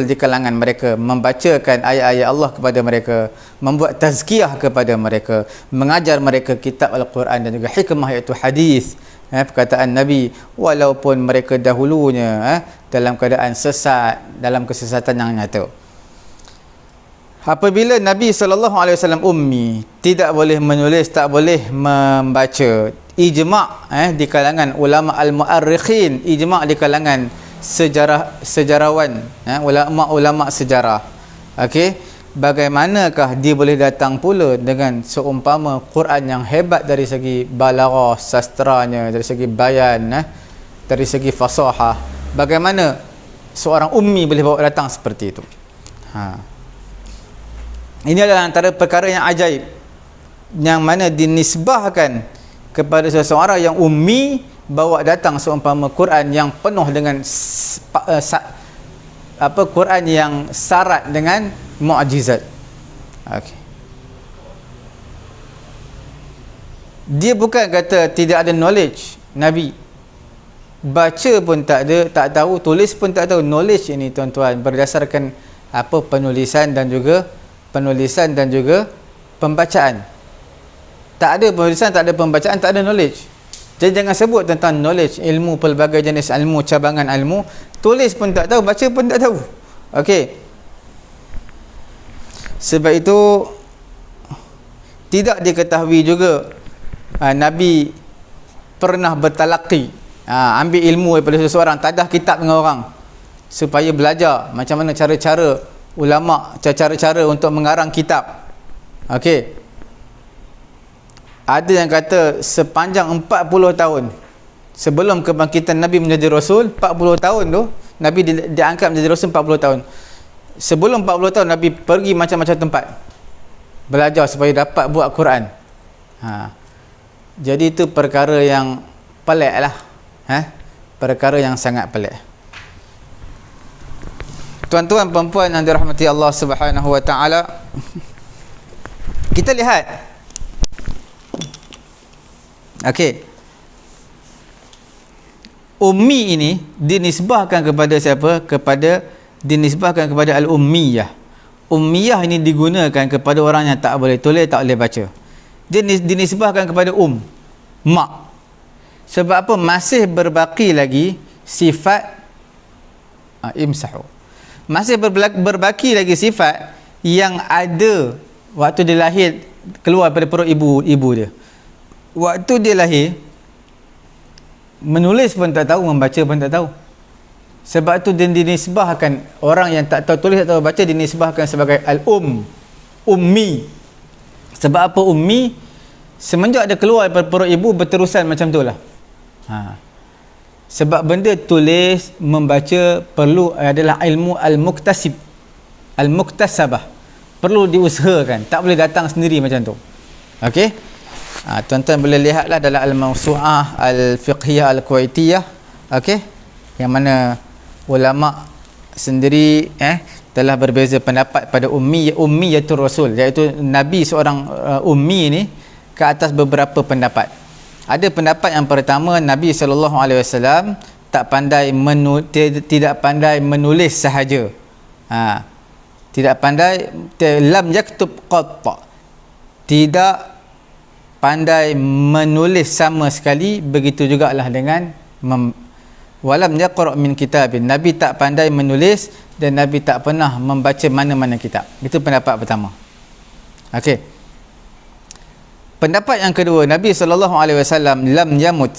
di kalangan mereka, membacakan ayat-ayat Allah kepada mereka, membuat tazkiyah kepada mereka, mengajar mereka kitab Al-Quran dan juga hikmah, iaitu hadis, perkataan Nabi, walaupun mereka dahulunya dalam keadaan sesat, dalam kesesatan yang nyata. Apabila Nabi SAW ummi, tidak boleh menulis, tak boleh membaca, ijma' di kalangan ulama al-mu'arrikhin, ijma' di kalangan sejarawan, ulama sejarah. Okey, bagaimanakah dia boleh datang pula dengan seumpama Quran yang hebat dari segi balaghah, sastranya, dari segi bayan, dari segi fasahah? Bagaimana seorang ummi boleh bawa datang seperti itu? Ini adalah antara perkara yang ajaib, yang mana dinisbahkan kepada seseorang yang ummi bawa datang seumpama Quran yang penuh dengan Quran yang syarat dengan mukjizat. Okey, dia bukan kata tidak ada knowledge Nabi, baca pun tak ada, tak tahu, tulis pun tak tahu. Knowledge ini tuan-tuan berdasarkan penulisan dan juga pembacaan. Tak ada penulisan, tak ada pembacaan, tak ada knowledge. Jadi jangan sebut tentang knowledge, ilmu, pelbagai jenis ilmu, cabangan ilmu. Tulis pun tak tahu, baca pun tak tahu. Okey, sebab itu tidak diketahui juga Nabi pernah bertalaqi, ambil ilmu daripada seseorang, tadah kitab dengan orang supaya belajar macam mana cara-cara ulama, cara-cara untuk mengarang kitab. Okey, ada yang kata sepanjang 40 tahun sebelum kebangkitan Nabi menjadi Rasul, 40 tahun tu Nabi diangkat menjadi Rasul 40 tahun. Sebelum 40 tahun Nabi pergi macam-macam tempat belajar supaya dapat buat Quran. Jadi itu perkara yang pelik lah, perkara yang sangat pelik. Tuan-tuan perempuan yang dirahmati Allah Subhanahu wa taala, kita lihat, okey, ummi ini dinisbahkan kepada siapa? Dinisbahkan kepada al-ummiyah. Ummiyah ini digunakan kepada orang yang tak boleh tulis, tak boleh baca. Dia dinisbahkan kepada mak. Sebab apa? Masih berbaki lagi sifat imsahu. Masih berbaki lagi sifat yang ada waktu dia lahir, keluar daripada perut ibu dia. Waktu dia lahir, menulis pun tak tahu, membaca pun tak tahu. Sebab tu dia dinisbahkan, orang yang tak tahu tulis, tak tahu baca, dinisbahkan sebagai ummi. Sebab apa ummi? Semenjak dia keluar daripada perut ibu, berterusan macam tu lah. Sebab benda tulis, membaca perlu adalah ilmu al-muktasabah. Perlu diusahakan, tak boleh datang sendiri macam tu. Okey? Tuan-tuan boleh lihatlah dalam Al-Mawsu'ah Al-Fiqhiyah Al-Kuwaitiyah, okey, yang mana ulama sendiri telah berbeza pendapat pada ummiyatul rasul, iaitu nabi seorang ummi ni ke atas beberapa pendapat. Ada pendapat yang pertama, Nabi SAW tak pandai tidak pandai menulis sahaja. Tidak pandai, lam yaktub qatta, tidak pandai menulis sama sekali. Begitu jugalah dengan walam yaqra' min kitabin, Nabi tak pandai menulis dan Nabi tak pernah membaca mana-mana kitab. Itu pendapat pertama. Okey. Pendapat yang kedua, Nabi SAW lam yamut,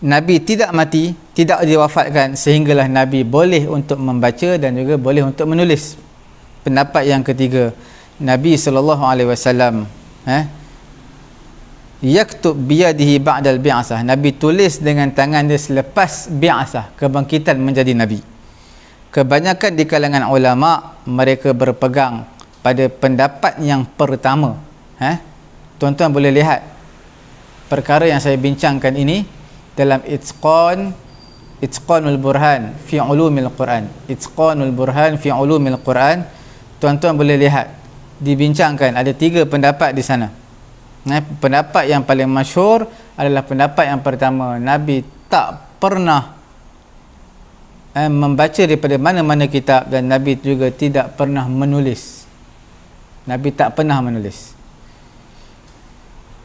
Nabi tidak mati, tidak diwafatkan sehinggalah Nabi boleh untuk membaca dan juga boleh untuk menulis. Pendapat yang ketiga, Nabi SAW yaktub biyadihi ba'dal bi'asah, Nabi tulis dengan tangan dia selepas bi'asah, kebangkitan menjadi Nabi. Kebanyakan di kalangan ulama mereka berpegang pada pendapat yang pertama. Tuan-tuan boleh lihat perkara yang saya bincangkan ini dalam Itqanul Burhan fi Ulumil Quran. Itqanul Burhan fi Ulumil Quran. Tuan-tuan boleh lihat dibincangkan, ada 3 pendapat di sana. Pendapat yang paling masyhur adalah pendapat yang pertama, Nabi tak pernah membaca daripada mana-mana kitab dan Nabi juga tidak pernah menulis. Nabi tak pernah menulis.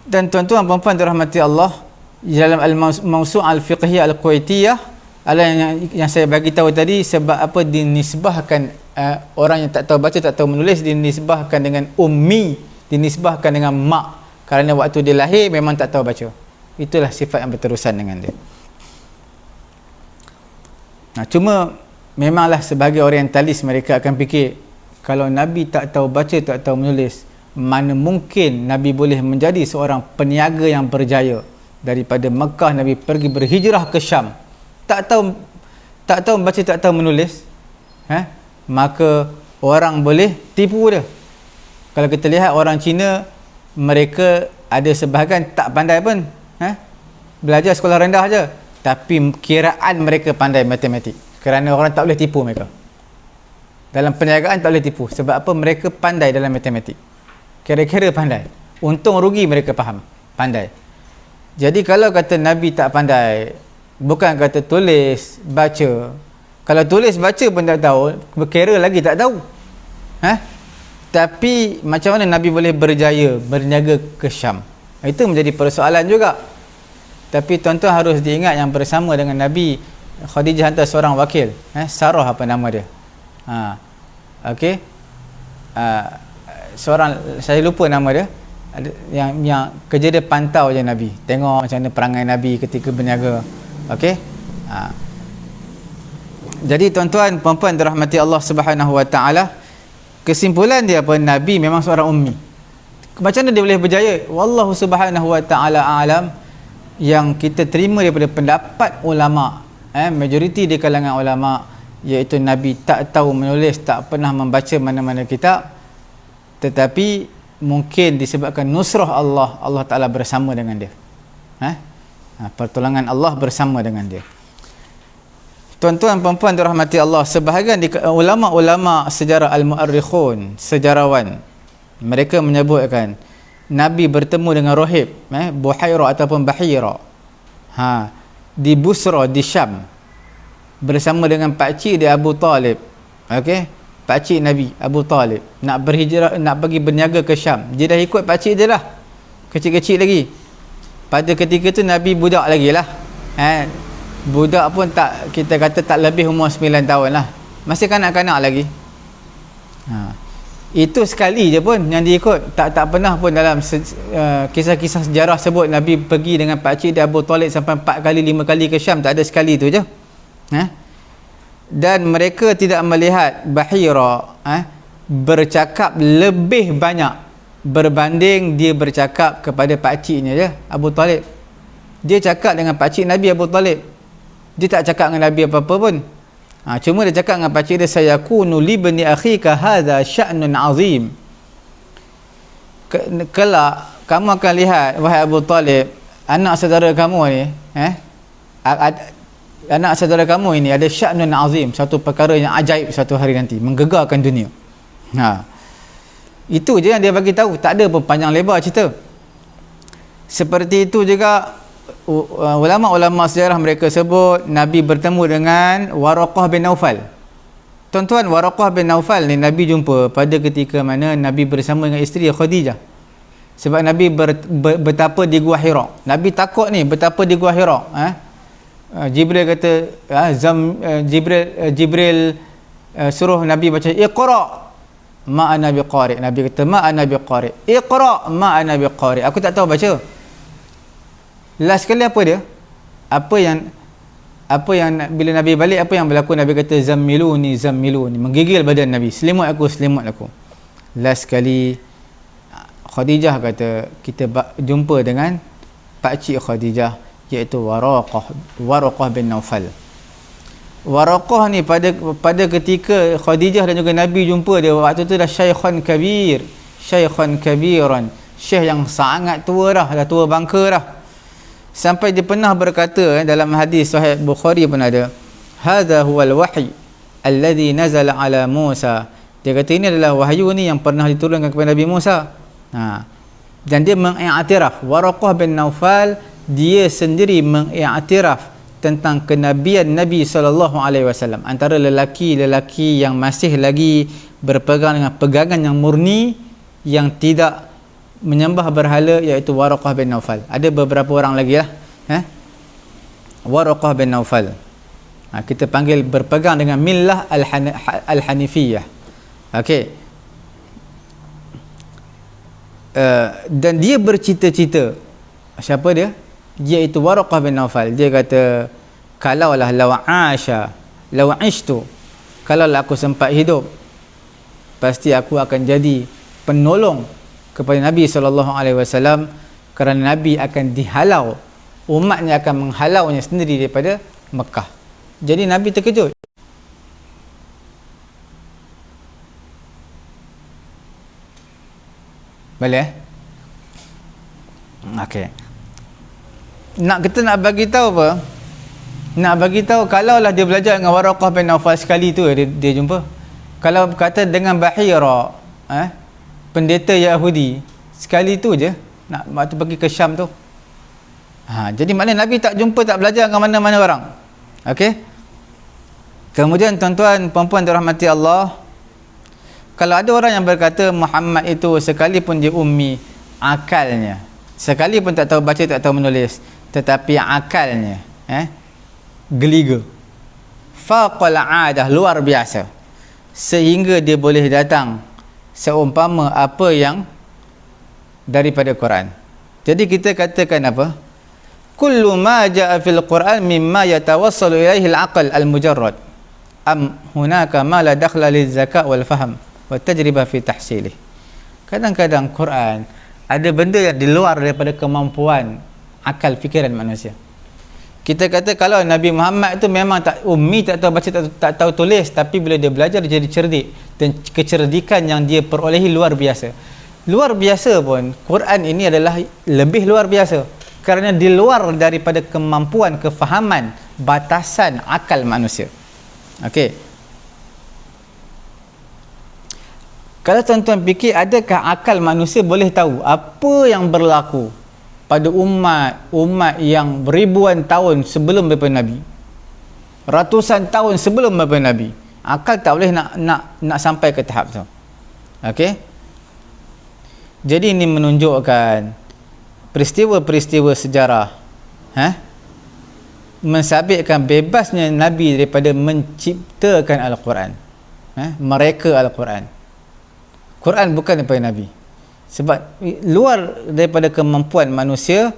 Dan tuan-tuan puan-puan dirahmati Allah, dalam Al-Mawsu'ah Al-Fiqhiyah Al-Kuwaitiyah, yang saya bagi tahu tadi, sebab apa dinisbahkan orang yang tak tahu baca, tak tahu menulis, dinisbahkan dengan ummi, dinisbahkan dengan mak, kerana waktu dia lahir memang tak tahu baca. Itulah sifat yang berterusan dengan dia. Cuma memanglah sebagai orientalis mereka akan fikir, kalau Nabi tak tahu baca, tak tahu menulis, mana mungkin Nabi boleh menjadi seorang peniaga yang berjaya. Daripada Mekah Nabi pergi berhijrah ke Syam, tak tahu baca, tak tahu menulis, maka orang boleh tipu dia. Kalau kita lihat orang Cina, mereka ada sebahagian tak pandai pun, belajar sekolah rendah je, tapi kiraan mereka pandai matematik, kerana orang tak boleh tipu mereka. Dalam perniagaan tak boleh tipu. Sebab apa? Mereka pandai dalam matematik, kira-kira pandai, untung rugi mereka faham, pandai. Jadi kalau kata Nabi tak pandai, bukan kata tulis baca. Kalau tulis baca pun tak tahu, berkira lagi tak tahu. Tapi macam mana Nabi boleh berjaya berniaga ke Syam? Itu menjadi persoalan juga. Tapi tuan-tuan harus diingat yang bersama dengan Nabi, Khadijah hantar seorang wakil, Sarah apa nama dia, okey, seorang, saya lupa nama dia, yang kerja dia pantau je Nabi, tengok macam mana perangai Nabi ketika berniaga. Okey. Jadi tuan-tuan puan-puan dirahmati Allah Subhanahu wa taala, kesimpulan dia apa? Nabi memang seorang ummi. Macam mana dia boleh berjaya? Wallahu Subhanahu wa taala alam. Yang kita terima daripada pendapat ulama, majoriti di kalangan ulama, iaitu Nabi tak tahu menulis, tak pernah membaca mana-mana kitab, tetapi mungkin disebabkan nusrah Allah, Allah Ta'ala bersama dengan dia, pertolongan Allah bersama dengan dia. Tuan-tuan puan-puan dirahmati Allah, sebahagian ulama-ulama sejarah al-mu'arrikhun, sejarawan, mereka menyebutkan Nabi bertemu dengan rahib, Buhaira ataupun Bahira, di Busra di Syam, bersama dengan pakcik dia Abu Talib. Okey, pakcik Nabi Abu Talib nak berhijrah, nak pergi berniaga ke Syam. Dia dah ikut pakcik dia lah, kecil-kecil lagi. Pada ketika tu Nabi budak lagi lah, budak pun tak, kita kata tak lebih umur 9 tahun lah, masih kanak-kanak lagi. Itu sekali je pun yang diikut, tak pernah pun dalam kisah-kisah sejarah sebut Nabi pergi dengan pakcik dia Abu Talib sampai 4 kali 5 kali ke Syam. Tak ada, sekali tu je. Dan mereka tidak melihat Bahira bercakap lebih banyak berbanding dia bercakap kepada pakciknya je Abu Talib. Dia cakap dengan pakcik Nabi Abu Talib, dia tak cakap dengan Nabi apa-apa pun. Cuma dia cakap dengan pakcik dia, sayakunu libni akhika hadha sya'nun azim, kelak kamu akan lihat wahai Abu Talib, anak saudara kamu ni anak saudara kamu ini ada sya'nun azim, satu perkara yang ajaib satu hari nanti menggegarkan dunia. Itu je yang dia bagi tahu, tak ada pun panjang lebar cerita. Seperti itu juga ulama-ulama sejarah mereka sebut Nabi bertemu dengan Waraqah bin Naufal. Tuan-tuan, Waraqah bin Naufal ni Nabi jumpa pada ketika mana Nabi bersama dengan isteri Khadijah. Sebab Nabi bertapa di Gua Hira. Nabi takut ni bertapa di Gua Hira. Jibril kata Jibril suruh Nabi baca Iqra ma ana biqari. Nabi kata ma ana biqari. Iqra ma ana biqari. Aku tak tahu baca. Last sekali apa dia? Apa yang bila Nabi balik, apa yang berlaku? Nabi kata zammiluni zammiluni, menggigil badan Nabi, selimut aku. Last sekali Khadijah kata kita jumpa dengan pakcik Khadijah, iaitu Waraqah bin Naufal. Waraqah ni pada ketika Khadijah dan juga Nabi jumpa dia, waktu tu dah syaikhan kabiran, syekh yang sangat tua dah tua bangka dah. Sampai dia pernah berkata dalam hadis Sahih Bukhari pun ada, hadza huwal wahyi alladhi nazala ala Musa. Dia kata ini adalah wahyu ni yang pernah diturunkan kepada Nabi Musa. Dan dia mengiktiraf, Waraqah bin Naufal dia sendiri mengiktiraf tentang kenabian Nabi SAW. Antara lelaki-lelaki yang masih lagi berpegang dengan pegangan yang murni, yang tidak menyembah berhala, iaitu Waraqah bin Naufal. Ada beberapa orang lagi lah, Waraqah bin Naufal, kita panggil berpegang dengan millah al-Hanifiyah. Okey. Dan dia bercita-cita, siapa dia? Iaitu Waraqah bin Naufal. Dia kata, kalaulah lawa'ishtu, kalaulah aku sempat hidup, pasti aku akan jadi penolong kepada Nabi SAW, kerana Nabi akan dihalau, umatnya akan menghalaunya sendiri daripada Mekah. Jadi Nabi terkejut. Boleh? Okey. Kita nak bagi tahu apa? Nak bagi tahu kalaulah dia belajar dengan Waraqah bin Naufal sekali tu dia jumpa. Kalau kata dengan Bahira, pendeta Yahudi, sekali tu je nak waktu pergi ke Syam tu. Jadi maknanya Nabi tak jumpa, tak belajar dengan mana-mana orang. Okey. Kemudian tuan-tuan puan-puan dirahmati Allah, kalau ada orang yang berkata Muhammad itu sekalipun dia ummi, akalnya, sekalipun tak tahu baca, tak tahu menulis, tetapi akalnya geliga, faqal adah, luar biasa, sehingga dia boleh datang seumpama apa yang daripada Quran. Jadi kita katakan apa? Kullu ma jaa fil Quran mimma yatawassalu ilaihi al-aql al-mujarrad am hunaka ma la dakhla liz-zaka wal fahm wa tajribah fi tahsilih. Kadang-kadang Quran ada benda yang di luar daripada kemampuan akal fikiran manusia. Kita kata kalau Nabi Muhammad itu memang tak ummi, tak tahu baca, tak tahu tulis, tapi bila dia belajar dia jadi cerdik, dan kecerdikan yang dia perolehi luar biasa. Luar biasa pun Quran ini adalah lebih luar biasa kerana di luar daripada kemampuan, kefahaman, batasan akal manusia. Okey. Kalau tuan-tuan fikir, adakah akal manusia boleh tahu apa yang berlaku pada umat yang ribuan tahun sebelum daripada Nabi, ratusan tahun sebelum daripada Nabi? Akal tak boleh nak sampai ke tahap tu. Okey. Jadi ini menunjukkan peristiwa-peristiwa sejarah mensabitkan bebasnya Nabi daripada menciptakan Al-Quran, mereka Al-Quran. Quran bukan daripada Nabi, sebab luar daripada kemampuan manusia,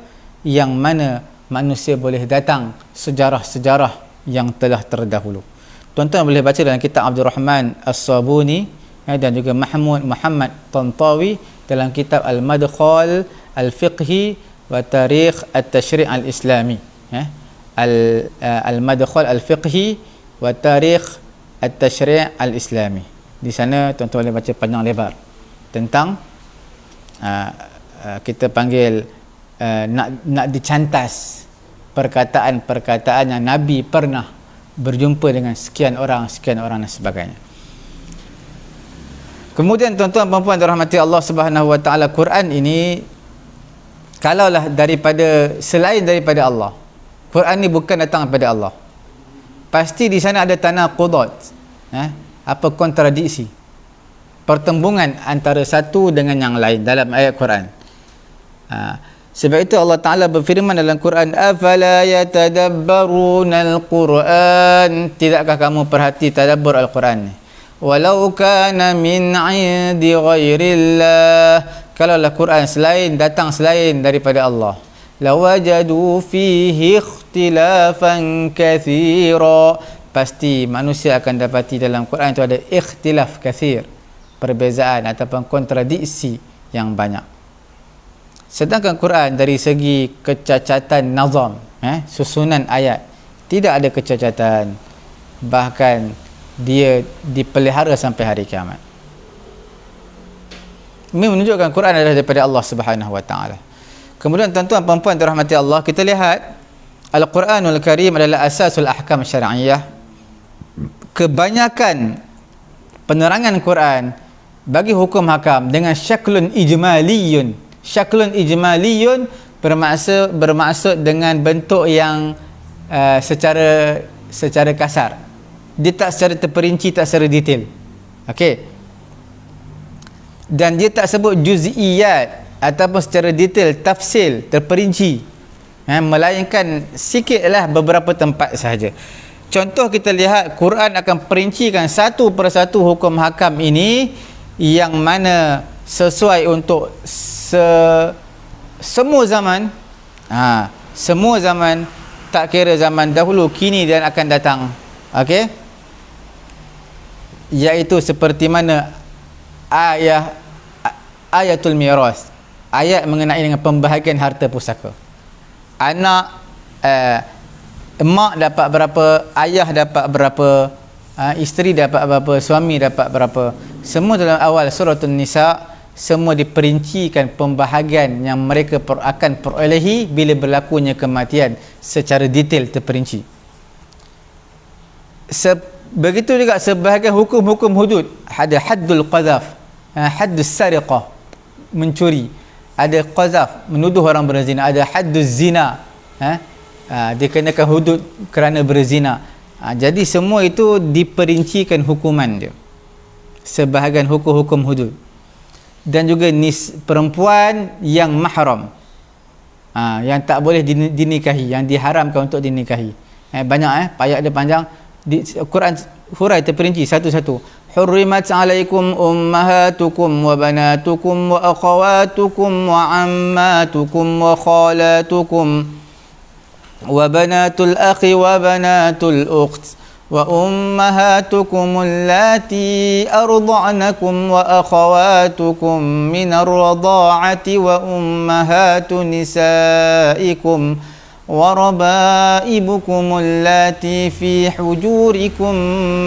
yang mana manusia boleh datang sejarah-sejarah yang telah terdahulu. Tuan-tuan boleh baca dalam kitab Abdul Rahman As-Sabuni dan juga Muhammad Tantawi dalam kitab Al-Madkhal Al-Fiqhi wa Tarikh At-Tashri' Al-Islami, Al-Madkhal Al-Fiqhi wa Tarikh At-Tashri' Al-Islami. Di sana tuan-tuan boleh baca panjang lebar tentang kita panggil nak dicantas perkataan-perkataan yang Nabi pernah berjumpa dengan sekian orang dan sebagainya. Kemudian tuan-tuan dan puan dirahmati Allah Subhanahu wa taala, Quran ini kalaulah selain daripada Allah, Quran ni bukan datang daripada Allah, pasti di sana ada tanaqudat, apa kontradiksi, pertembungan antara satu dengan yang lain dalam ayat Quran. Sebab itu Allah Ta'ala berfirman dalam Quran, afala yatadabbarunal Quran, tidakkah kamu perhati tadabbur Al-Quran ni? Walau kana min 'indi ghairillah, kalaulah Quran datang selain daripada Allah, lawajadu fihi ikhtilafan katsira, pasti manusia akan dapati dalam Quran itu ada ikhtilaf katsir, perbezaan ataupun kontradiksi yang banyak. Sedangkan Quran dari segi kecacatan nazam, susunan ayat, tidak ada kecacatan, bahkan dia dipelihara sampai hari kiamat. Ini menunjukkan Quran adalah daripada Allah Subhanahu wa taala. Kemudian tuan-tuan dan puan dirahmati Allah, kita lihat Al-Quranul Karim adalah asasul ahkam syar'iyyah. Kebanyakan penerangan Quran bagi hukum hakam dengan syaklun ijmaliyun. Syaklun ijmaliyun bermaksud dengan bentuk yang secara kasar. Dia tak secara terperinci, tak secara detail. Okey. Dan dia tak sebut juz'iyat ataupun secara detail, tafsil, terperinci. Melainkan sikitlah beberapa tempat sahaja. Contoh, kita lihat Quran akan perincikan satu persatu hukum hakam ini yang mana sesuai untuk semua zaman, semua zaman, tak kira zaman dahulu, kini dan akan datang. Okey, iaitu seperti mana ayatul miras, ayat mengenai dengan pembahagian harta pusaka. Anak emak dapat berapa, ayah dapat berapa, isteri dapat berapa, suami dapat berapa. Semua dalam awal surah An-Nisa, semua diperincikan pembahagian yang mereka akan perolehi bila berlakunya kematian secara detail, terperinci. Begitu juga sebahagian hukum-hukum hudud. Ada haddul qazaf, haddus sariqah, mencuri. Ada qazaf, menuduh orang berzina. Ada hadduz zina, dikenakan hudud kerana berzina. Jadi semua itu diperincikan hukuman dia, sebahagian hukum-hukum hudud. Dan juga perempuan yang mahram, yang tak boleh dinikahi, yang diharamkan untuk dinikahi. Banyak ayat dia panjang. Di Quran hurai terperinci satu-satu. Hurrimat alaikum ummahatukum wa banatukum wa akhawatukum wa ammatukum wa khalatukum wa banatul akhi wa banatul ukht wa ummahatukum allati arda'nakum wa akhawatukum minar radha'ati wa ummahatu nisaikum wa raba'ibukum allati fi hujurikum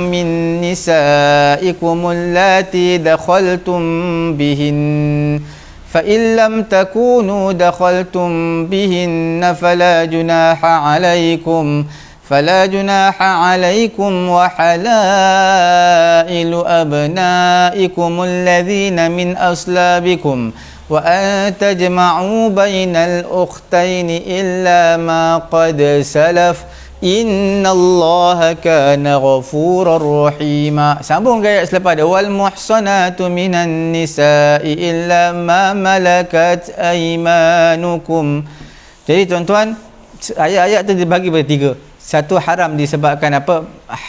min nisaikum allati dakhaltum bihin fa in lam takunu dakhaltum bihin fala junaha 'alaykum وحلائل أبنائكم الذين من أصلابكم وأن تجمعوا بين الأختين إلا ما قد سلف إن الله كان غفورا رحيما. Sambung ayat selepas dia, wal muhsanatu minan nisa'i illa ma malakat aymanukum. Jadi tuan-tuan, ayat-ayat tu dibagi pada tiga. Satu, haram disebabkan apa?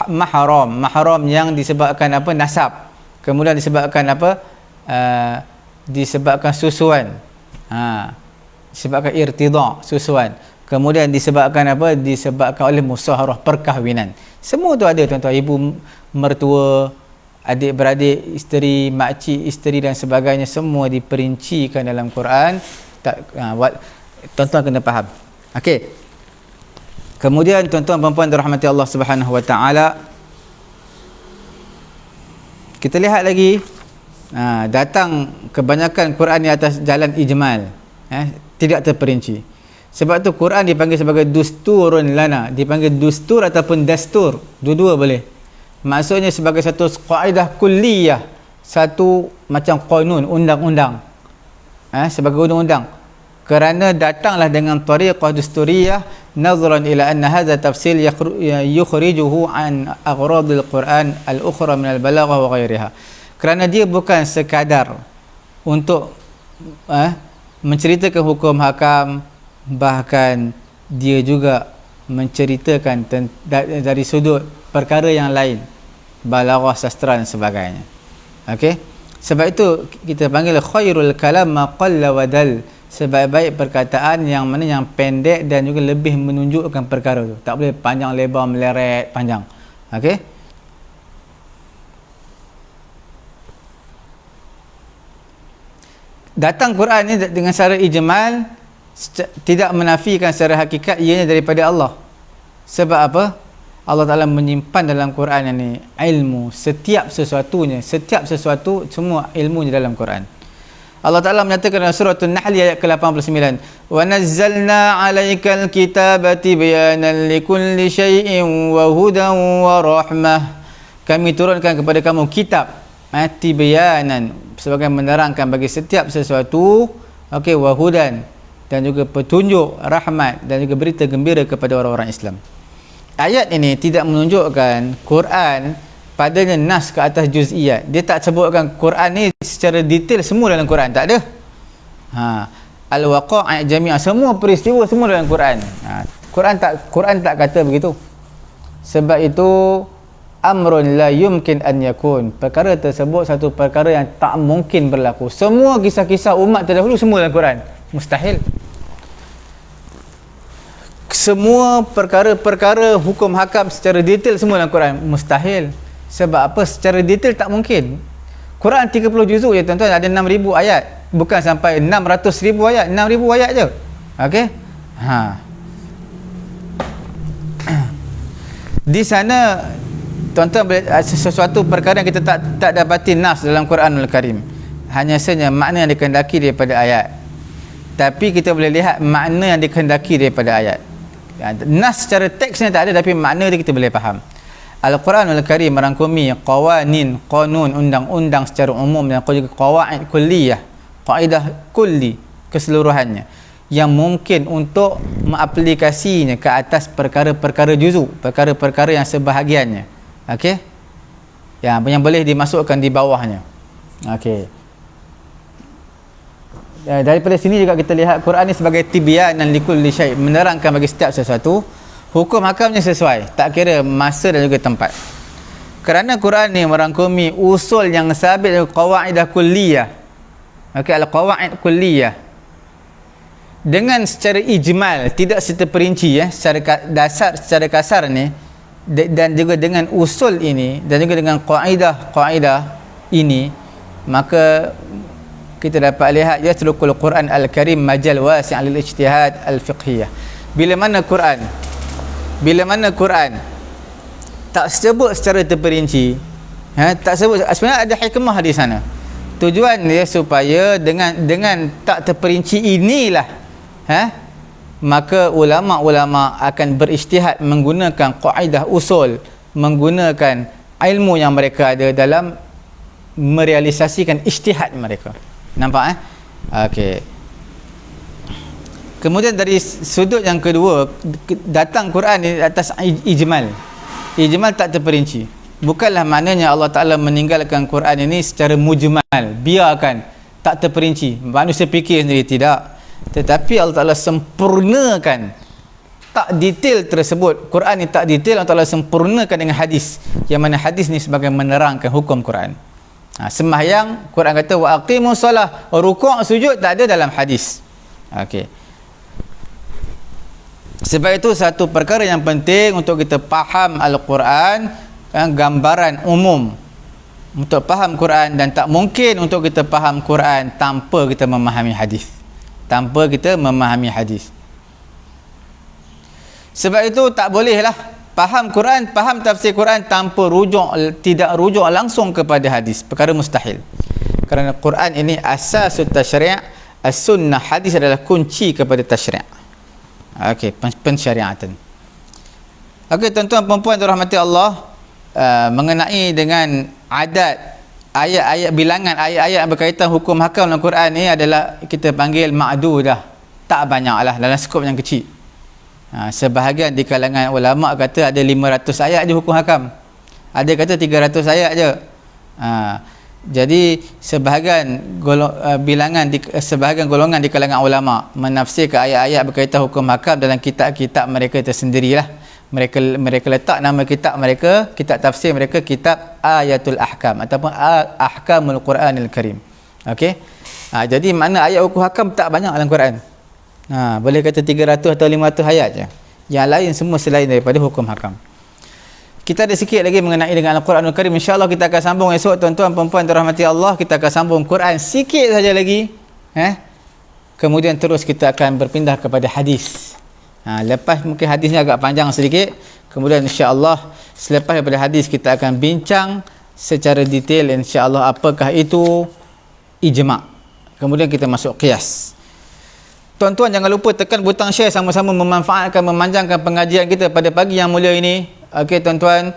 Mahram yang disebabkan apa? Nasab. Kemudian disebabkan apa? Disebabkan susuan. Disebabkan irtidha, susuan. Kemudian disebabkan apa? Disebabkan oleh musaharah, perkahwinan. Semua tu ada tuan-tuan, ibu mertua, adik-beradik, isteri, makcik, isteri dan sebagainya, semua diperincikan dalam Quran. Tuan-tuan kena faham. Okey. Kemudian tuan-tuan dan puan dirahmati Allah Subhanahu wa taala, kita lihat lagi Datang kebanyakan Quran di atas jalan ijmal, tidak terperinci. Sebab tu Quran dipanggil sebagai dusturun lana, dipanggil dustur ataupun dastur, dua-dua boleh. Maksudnya sebagai satu kaedah kulliyah, satu macam qanun, undang-undang, sebagai undang-undang, kerana datanglah dengan tariqah dusturiyah nazran ila anna hadha tafsil yukhrijuhu an aghradil Quran al-ukhra min al-balaghah wa ghairiha. Kerana dia bukan sekadar untuk menceritakan hukum hakam, bahkan dia juga menceritakan dari sudut perkara yang lain, balaghah, sastra dan sebagainya. Okey, sebab itu kita panggil khairul kalam ma qalla wa dal, sebaik-baik perkataan yang mana yang pendek dan juga lebih menunjukkan perkara tu, tak boleh panjang lebar meleret panjang. Okey, datang Quran ni dengan cara ijmal tidak menafikan secara hakikat ianya daripada Allah. Sebab apa? Allah Ta'ala menyimpan dalam Quran ini ilmu setiap sesuatunya, setiap sesuatu semua ilmunya dalam Quran. Allah Ta'ala menyatakan dalam surah An-Nahl ayat ke-89, wa nazzalna 'alaikal kitaba tibyanan likulli syai'in wa hudan wa rahmah. Kami turunkan kepada kamu kitab, tibyanan, sebagai menerangkan bagi setiap sesuatu, okey, wa hudan, dan juga petunjuk, rahmat, dan juga berita gembira kepada orang-orang Islam. Ayat ini tidak menunjukkan Quran padanya nas ke atas juz'iyat. Dia tak sebutkan Quran ni secara detail semua dalam Quran, tak ada. Al-waqa'i' jami'ah, semua peristiwa semua dalam Quran. Quran tak kata begitu. Sebab itu amrun la yumkin an yakun, perkara tersebut satu perkara yang tak mungkin berlaku. Semua kisah-kisah umat terdahulu semua dalam Quran, mustahil. Semua perkara-perkara hukum hakam secara detail semua dalam Quran, mustahil. Sebab apa? Secara detail tak mungkin. Quran 30 juzuk je tuan-tuan, ada 6,000 ayat, bukan sampai 600,000 ayat, 6,000 ayat je. Okey, di sana tuan-tuan boleh, sesuatu perkara yang kita tak dapati nas dalam Quranul Karim, hanya saja makna yang dikehendaki daripada ayat. Tapi kita boleh lihat makna yang dikehendaki daripada ayat. Nas secara teksnya tak ada, tapi makna dia kita boleh faham. Al-Quranul Karim merangkumi qawanin, qanun, undang-undang secara umum, dan juga qawaid kulliyah, kaedah kulli keseluruhannya, yang mungkin untuk mengaplikasinya ke atas perkara-perkara juzuk, perkara-perkara yang sebahagiannya. Okey, yang boleh dimasukkan di bawahnya. Okey, daripada sini juga kita lihat Quran ni sebagai tibyanan likulli syai', menerangkan bagi setiap sesuatu. Hukum hakamnya sesuai, tak kira masa dan juga tempat. Kerana Quran ni merangkumi usul yang sabit, qawaidah kulliyah. Okey, al-qawaid kulliyah, dengan secara ijmal, tidak serta perinci, secara dasar, secara kasar ni, dan juga dengan usul ini, dan juga dengan kaedah ini, maka kita dapat lihat yaslukul Quran al-Karim majal wasi' lil ijtihad al-fiqhiyah. Bila mana Quran tak sebut secara terperinci, tak sebut, sebenarnya ada hikmah di sana. Tujuan dia supaya dengan tak terperinci inilah, maka ulama-ulama akan berijtihad menggunakan kaedah usul, menggunakan ilmu yang mereka ada dalam merealisasikan ijtihad mereka. Nampak? Okey. Kemudian dari sudut yang kedua, datang Quran di atas ijmal. Ijmal tak terperinci. Bukanlah maknanya Allah Ta'ala meninggalkan Quran ini secara mujmal, biarkan, tak terperinci, manusia fikir sendiri, tidak. Tetapi Allah Ta'ala sempurnakan tak detail tersebut. Quran ni tak detail, Allah Ta'ala sempurnakan dengan hadis, yang mana hadis ni sebagai menerangkan hukum Quran. Sembahyang, Quran kata wa aqimus solah, rukuk sujud tak ada dalam hadis. Okey. Sebab itu satu perkara yang penting untuk kita faham Al-Quran, gambaran umum untuk faham Quran, dan tak mungkin untuk kita faham Quran tanpa kita memahami hadis. Sebab itu tak bolehlah faham Quran, faham tafsir Quran tanpa tidak rujuk langsung kepada hadis. Perkara mustahil. kerana Quran ini asasut tasyri', as-sunnah hadis adalah kunci kepada tasyri'. Okey, pensyariatan. Okey, tuan-tuan puan-puan dirahmati Allah, mengenai dengan adat ayat-ayat bilangan ayat-ayat yang berkaitan hukum hakam dalam Quran ni adalah kita panggil ma'dudah, tak banyaklah, dalam skop yang kecil. Sebahagian di kalangan ulama kata ada 500 ayat je hukum hakam, ada kata 300 ayat je. Jadi sebahagian sebahagian golongan di kalangan ulama menafsirkan ayat-ayat berkaitan hukum hakam dalam kitab-kitab mereka tersendirilah. Mereka letak nama kitab mereka, kitab tafsir mereka, kitab Ayatul Ahkam ataupun Ahkamul Quranil Karim. Okey. Jadi makna ayat hukum hakam tak banyak dalam Quran. Boleh kata 300 atau 500 ayat je. Yang lain semua selain daripada hukum hakam. Kita ada sikit lagi mengenai dengan Al-Quranul Karim. InsyaAllah kita akan sambung esok, tuan-tuan perempuan dirahmati Allah. Kita akan sambung Quran sikit saja lagi. Kemudian terus kita akan berpindah kepada hadis. Lepas mungkin hadisnya agak panjang sedikit. Kemudian insya-Allah selepas daripada hadis kita akan bincang secara detail insya-Allah apakah itu ijma'. Kemudian kita masuk qiyas. Tuan-tuan jangan lupa tekan butang share, sama-sama memanfaatkan, memanjangkan pengajian kita pada pagi yang mulia ini. Okey tuan-tuan,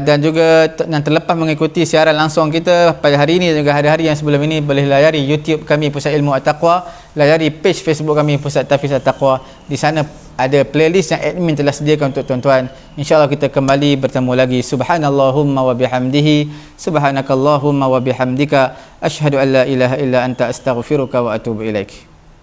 dan juga yang terlepas mengikuti siaran langsung kita pada hari ini dan juga hari-hari yang sebelum ini, boleh layari YouTube kami Pusat Ilmu At-Taqwa, layari page Facebook kami Pusat Tahfiz At-Taqwa. Di sana ada playlist yang admin telah sediakan untuk tuan-tuan. InsyaAllah kita kembali bertemu lagi. Subhanallahumma wa bihamdihi, subhanakallahumma wa bihamdika, asyhadu an la ilaha illa anta astaghfiruka wa atubu ilaik.